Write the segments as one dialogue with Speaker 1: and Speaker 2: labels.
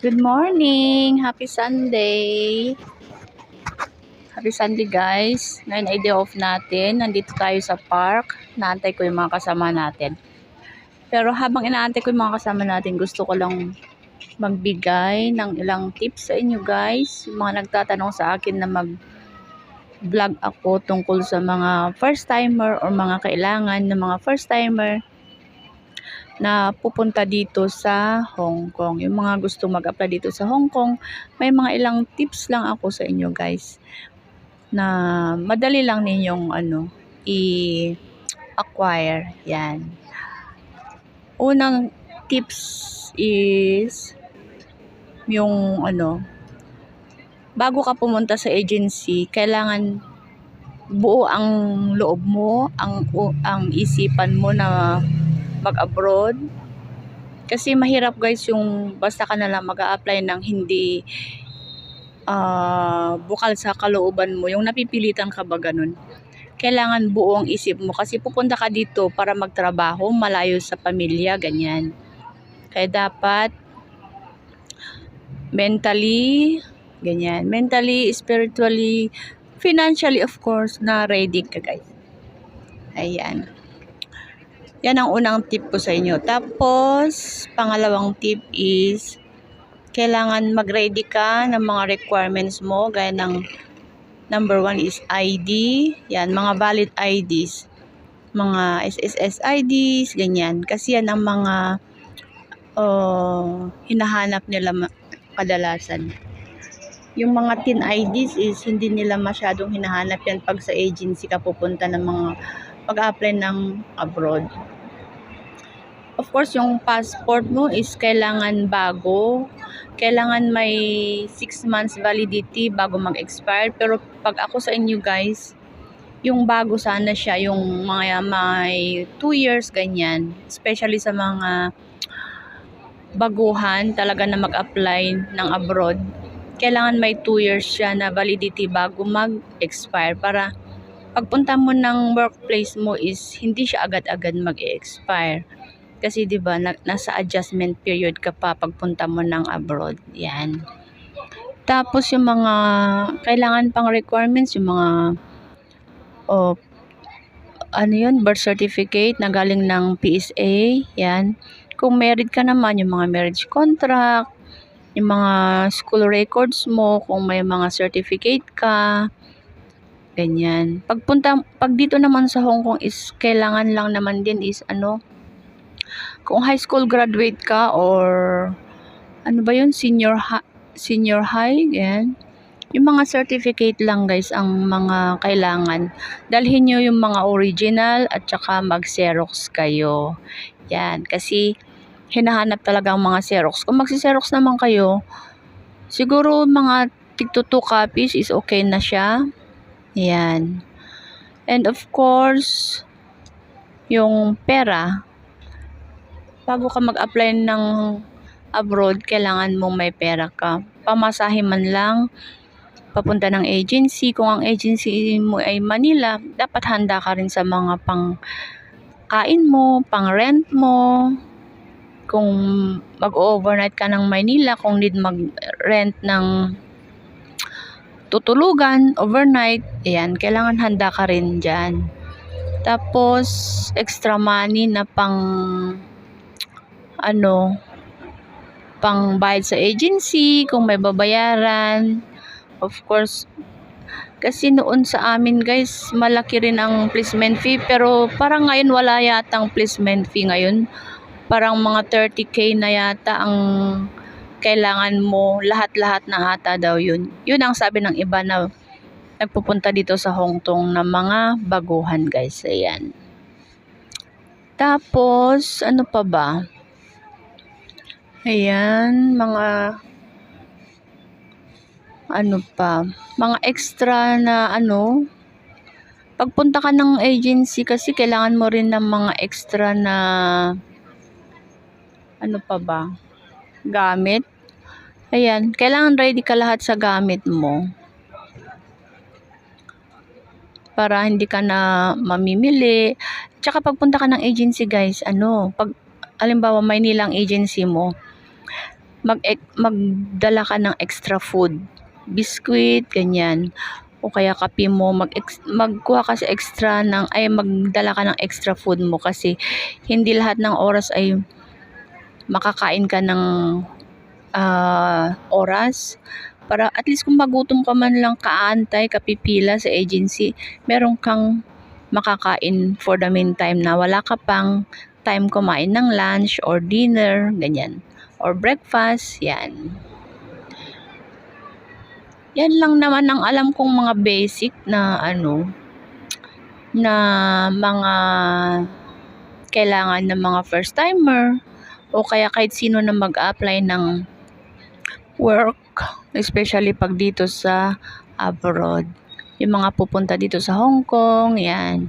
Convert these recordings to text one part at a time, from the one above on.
Speaker 1: Good morning! Happy Sunday! Happy Sunday guys! Ngayon ay day off natin. Nandito tayo sa park. Naantay ko yung mga kasama natin. Pero habang inaantay ko yung mga kasama natin, gusto ko lang magbigay ng ilang tips sa inyo guys. Yung mga nagtatanong sa akin na mag-vlog ako tungkol sa mga first timer or mga kailangan ng mga first timer na pupunta dito sa Hong Kong. Yung mga gusto mag-apply dito sa Hong Kong, may mga ilang tips lang ako sa inyo guys na madali lang ninyong i-acquire. Yan. Unang tips is yung bago ka pumunta sa agency, kailangan buo ang loob mo, ang isipan mo na mag-abroad. Kasi mahirap guys yung basta ka na lang mag-a-apply ng hindi bukal sa kalooban mo, yung napipilitan ka ba ganun. Kailangan buo ang isip mo kasi pupunta ka dito para magtrabaho, malayo sa pamilya, ganyan. Kaya dapat mentally, ganyan, mentally, spiritually, financially of course, na ready ka guys. Ayan. Yan ang unang tip ko sa inyo. Tapos, pangalawang tip is, kailangan mag-ready ka ng mga requirements mo. Gaya ng number 1 is ID. Yan, mga valid IDs. Mga SSS IDs, ganyan. Kasi yan ang mga hinahanap nila kadalasan. Yung mga tin IDs is hindi nila masyadong hinahanap yan pag sa agency ka pupunta ng mga pag-apply ng abroad. Of course, yung passport mo is kailangan bago. Kailangan may 6 months validity bago mag-expire. Pero pag ako sa inyo guys, yung bago sana siya, yung mga may 2 years ganyan. Especially sa mga baguhan talaga na mag-apply ng abroad. Kailangan may 2 years siya na validity bago mag-expire para pagpunta mo ng workplace mo is hindi siya agad-agad mag-expire. Kasi 'di ba nasa adjustment period ka pa pagpunta mo ng abroad. Yan. Tapos yung mga kailangan pang requirements, yung mga birth certificate na galing ng PSA, yan. Kung married ka naman, yung mga marriage contract, yung mga school records mo, kung may mga certificate ka, ganyan. Pag dito naman sa Hong Kong is kailangan lang naman din is kung high school graduate ka or senior high, yan. Yung mga certificate lang guys ang mga kailangan. Dalhin nyo yung mga original at saka mag-xerox kayo. Yan, kasi hinahanap talaga ang mga xerox. Kung magsi-xerox naman kayo, siguro mga tig-2 copies is okay na siya. Yan. And of course, yung pera. Bago ka mag-apply ng abroad, kailangan mong may pera ka. Pamasahe man lang, papunta ng agency. Kung ang agency mo ay Manila, dapat handa ka rin sa mga pang-kain mo, pang-rent mo. Kung mag-overnight ka ng Manila, kung need mag-rent ng tutulugan, overnight, ayan, kailangan handa ka rin dyan. Tapos, extra money na pang bayad sa agency, kung may babayaran. Of course, kasi noon sa amin guys, malaki rin ang placement fee. Pero parang ngayon wala yatang placement fee ngayon. Parang mga 30K na yata ang kailangan mo. Lahat-lahat na ata daw yun. Yun ang sabi ng iba na nagpupunta dito sa Hong Kong na mga baguhan guys. Ayan. Tapos, ano pa ba? Ayan, mga mga extra na pagpunta ka ng agency kasi kailangan mo rin ng mga extra na gamit. Ayan, kailangan ready ka lahat sa gamit mo. Para hindi ka na mamimili. Tsaka pagpunta ka ng agency guys, pag halimbawa Maynila ang agency mo, magdala ka ng extra food, biscuit, ganyan. O kaya kape mo, magkuha ka sa extra magdala ka ng extra food mo kasi hindi lahat ng oras ay makakain ka ng oras. Para at least kung magutom ka man lang, kaantay, kapipila sa agency, meron kang makakain for the meantime na wala ka pang time kumain ng lunch or dinner, ganyan. Or breakfast, yan. Yan lang naman ang alam kong mga basic na na mga kailangan ng mga first timer o kaya kahit sino na mag-apply ng work, especially pag dito sa abroad. Yung mga pupunta dito sa Hong Kong, yan.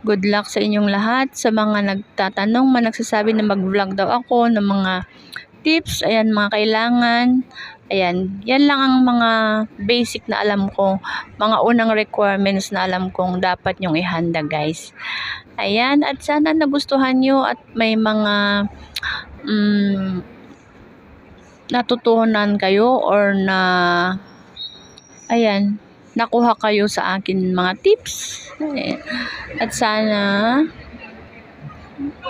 Speaker 1: Good luck sa inyong lahat. Sa mga nagtatanong, nagsasabi na mag-vlog daw ako ng mga tips, ayan, mga kailangan. Ayan, yan lang ang mga basic na alam ko, mga unang requirements na alam kong dapat nyong ihanda, guys. Ayan, at sana nagustuhan nyo at may mga natutunan kayo or nakuha kayo sa akin mga tips. Ayan. At sana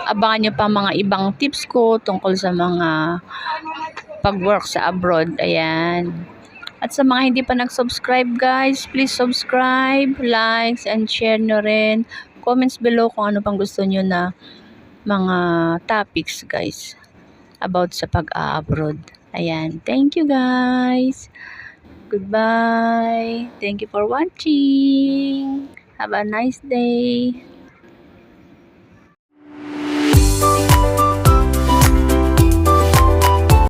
Speaker 1: abangan nyo pa mga ibang tips ko tungkol sa mga pag-work sa abroad. Ayan. At sa mga hindi pa nag-subscribe, guys, please subscribe, likes, and share nyo rin. Comments below kung ano pang gusto nyo na mga topics, guys, about sa pag-abroad. Ayan. Thank you, guys. Goodbye. Thank you for watching. Have a nice day.